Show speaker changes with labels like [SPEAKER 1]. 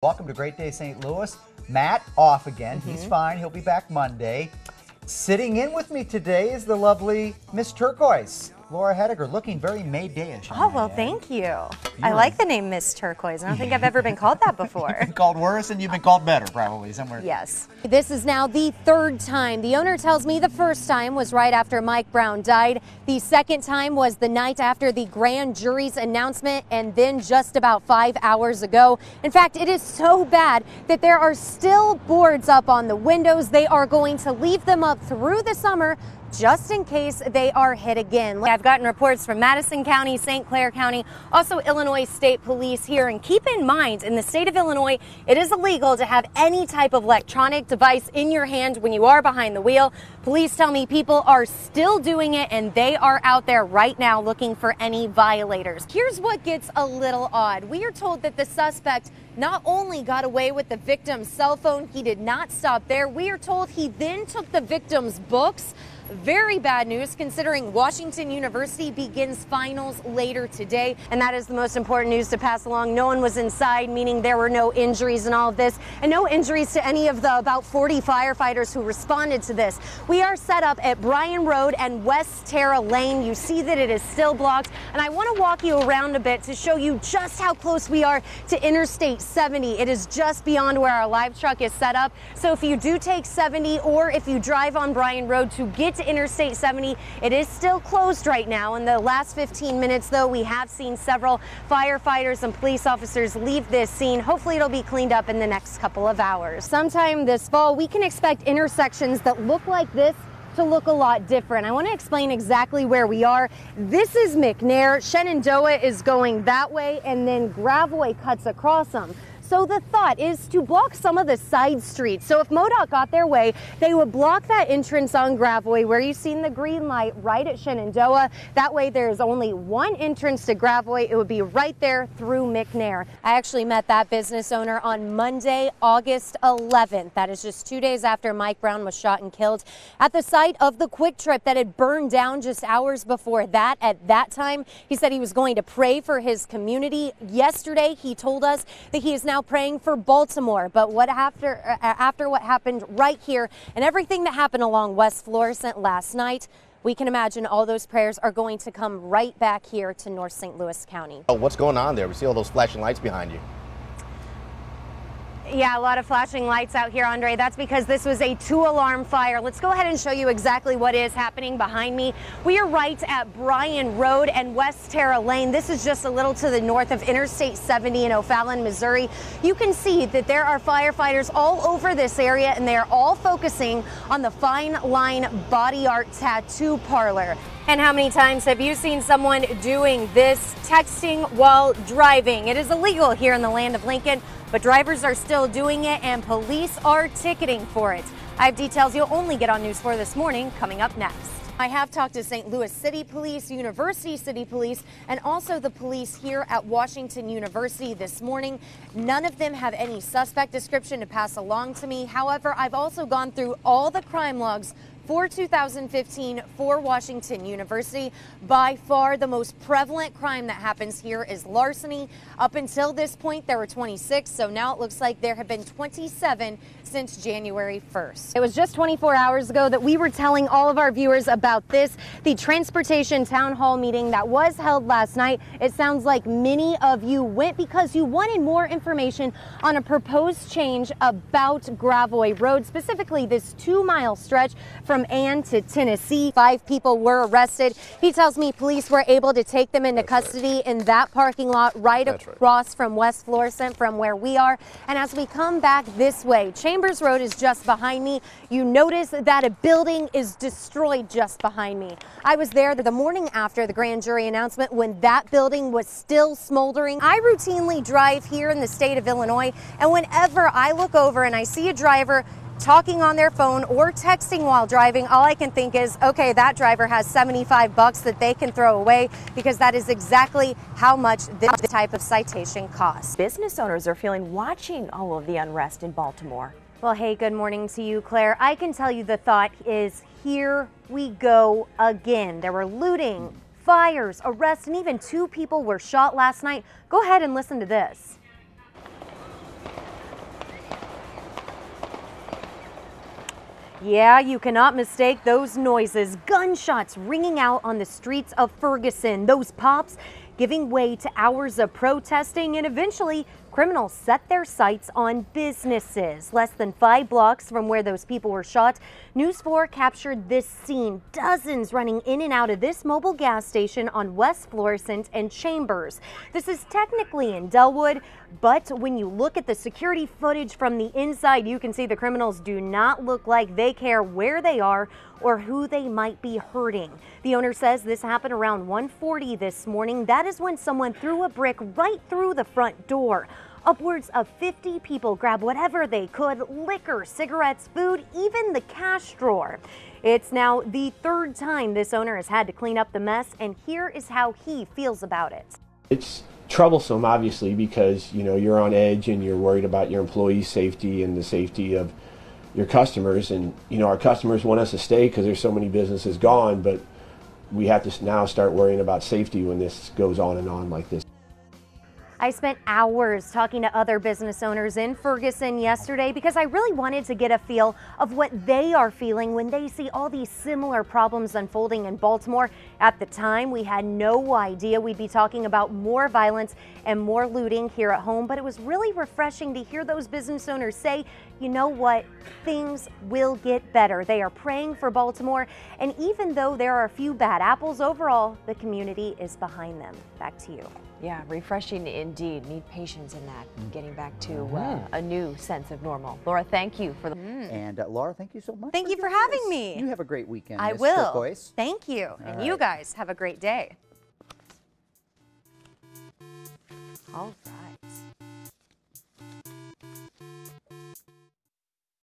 [SPEAKER 1] Welcome to Great Day St. Louis. Matt off again. He's fine. He'll be back Monday. Sitting in with me today is the lovely Miss Turquoise, Laura Hettiger, looking very May Day-ish.
[SPEAKER 2] Oh, well, thank you. I like the name Miss Turquoise. I don't think I've ever been called that before.
[SPEAKER 1] You've been called worse and you've been called better, probably, somewhere.
[SPEAKER 2] Yes. This is now the third time. The owner tells me the first time was right after Mike Brown died. The second time was the night after the grand jury's announcement, and then just about 5 hours ago. In fact, it is so bad that there are still boards up on the windows. They are going to leave them up through the summer just in case they are hit again. I've gotten reports from Madison County, St. Clair County, also Illinois State Police here. And keep in mind, in the state of Illinois, it is illegal to have any type of electronic device in your hand when you are behind the wheel. Police tell me people are still doing it, and they are out there right now looking for any violators. Here's what gets a little odd. We are told that the suspect not only got away with the victim's cell phone, he did not stop there. We are told he then took the victim's books. Very bad news considering Washington University begins finals later today. And that is the most important news to pass along. No one was inside, meaning there were no injuries in all of this, and no injuries to any of the about 40 firefighters who responded to this. We are set up at Bryan Road and West Terra Lane. You see that it is still blocked, and I want to walk you around a bit to show you just how close we are to Interstate 70. It is just beyond where our live truck is set up. So if you do take 70, or if you drive on Bryan Road to get to Interstate 70, it is still closed right now. In the last 15 minutes, though, we have seen several firefighters and police officers leave this scene. Hopefully it'll be cleaned up in the next couple of hours. Sometime this fall, we can expect intersections that look like this to look a lot different. I want to explain exactly where we are. This is McNair. Shenandoah is going that way, and then Gravois cuts across them. So the thought is to block some of the side streets. So if MoDOT got their way, they would block that entrance on Gravois where you've seen the green light right at Shenandoah. That way there's only one entrance to Gravois. It would be right there through McNair. I actually met that business owner on Monday, August 11th. That is just 2 days after Mike Brown was shot and killed at the site of the Quick Trip that had burned down just hours before that. At that time, he said he was going to pray for his community. Yesterday, he told us that he is now praying for Baltimore, but what after what happened right here and everything that happened along West Florissant last night, we can imagine all those prayers are going to come right back here to North St. Louis County.
[SPEAKER 3] Oh, what's going on there? We see all those flashing lights behind you.
[SPEAKER 2] Yeah, a lot of flashing lights out here, Andre. That's because this was a 2-alarm fire. Let's go ahead and show you exactly what is happening behind me. We are right at Bryan Road and West Terra Lane. This is just a little to the north of Interstate 70 in O'Fallon, Missouri. You can see that there are firefighters all over this area, and they are all focusing on the Fine Line Body Art Tattoo Parlor. And how many times have you seen someone doing this, texting while driving? It is illegal here in the land of Lincoln, but drivers are still doing it, and police are ticketing for it. I have details you'll only get on News 4 this morning, coming up next. I have talked to St. Louis City Police, University City Police, and also the police here at Washington University this morning. None of them have any suspect description to pass along to me. However, I've also gone through all the crime logs for 2015 for Washington University. By far the most prevalent crime that happens here is larceny. Up until this point, there were 26, so now it looks like there have been 27 since January 1st. It was just 24 hours ago that we were telling all of our viewers about this, the transportation town hall meeting that was held last night. It sounds like many of you went because you wanted more information on a proposed change about Gravois Road, specifically this 2-mile stretch from Ann to Tennessee. 5 people were arrested. He tells me police were able to take them into custody in that parking lot right across from West Florissant from where we are. And as we come back this way, Chambers Road is just behind me. You notice that a building is destroyed just behind me. I was there the morning after the grand jury announcement when that building was still smoldering. I routinely drive here in the state of Illinois, and whenever I look over and I see a driver talking on their phone or texting while driving, all I can think is, okay, that driver has $75 that they can throw away, because that is exactly how much this type of citation costs.
[SPEAKER 4] Business owners are feeling watching all of the unrest in Baltimore.
[SPEAKER 2] Well, hey, good morning to you, Claire. I can tell you the thought is, here we go again. There were looting, fires, arrests, and even 2 people were shot last night. Go ahead and listen to this. Yeah, you cannot mistake those noises. Gunshots ringing out on the streets of Ferguson. Those pops giving way to hours of protesting, and eventually criminals set their sights on businesses. Less than 5 blocks from where those people were shot, News 4 captured this scene. Dozens running in and out of this mobile gas station on West Florissant and Chambers. This is technically in Delwood, but when you look at the security footage from the inside, you can see the criminals do not look like they care where they are or who they might be hurting. The owner says this happened around 1:40 this morning. That is when someone threw a brick right through the front door. Upwards of 50 people grabbed whatever they could: liquor, cigarettes, food, even the cash drawer. It's now the 3rd time this owner has had to clean up the mess, and here is how he feels about it.
[SPEAKER 5] It's troublesome, obviously, because you're on edge and you're worried about your employees' safety and the safety of your customers. And our customers want us to stay because there's so many businesses gone, but we have to now start worrying about safety when this goes on and on like this.
[SPEAKER 2] I spent hours talking to other business owners in Ferguson yesterday because I really wanted to get a feel of what they are feeling when they see all these similar problems unfolding in Baltimore. At the time, we had no idea we'd be talking about more violence and more looting here at home, but it was really refreshing to hear those business owners say, you know what, things will get better. They are praying for Baltimore, and even though there are a few bad apples, overall, the community is behind them. Back to you.
[SPEAKER 4] Yeah, refreshing indeed. Need patience in that, getting back to a new sense of normal. Laura, thank you for the...
[SPEAKER 1] And Laura, thank you so much.
[SPEAKER 2] Thank you for
[SPEAKER 1] doing
[SPEAKER 2] having
[SPEAKER 1] this.
[SPEAKER 2] me.
[SPEAKER 1] You have a great weekend.
[SPEAKER 2] I
[SPEAKER 1] Miss
[SPEAKER 2] will.
[SPEAKER 1] Turquoise.
[SPEAKER 2] Thank you. And you guys have a great day. All right.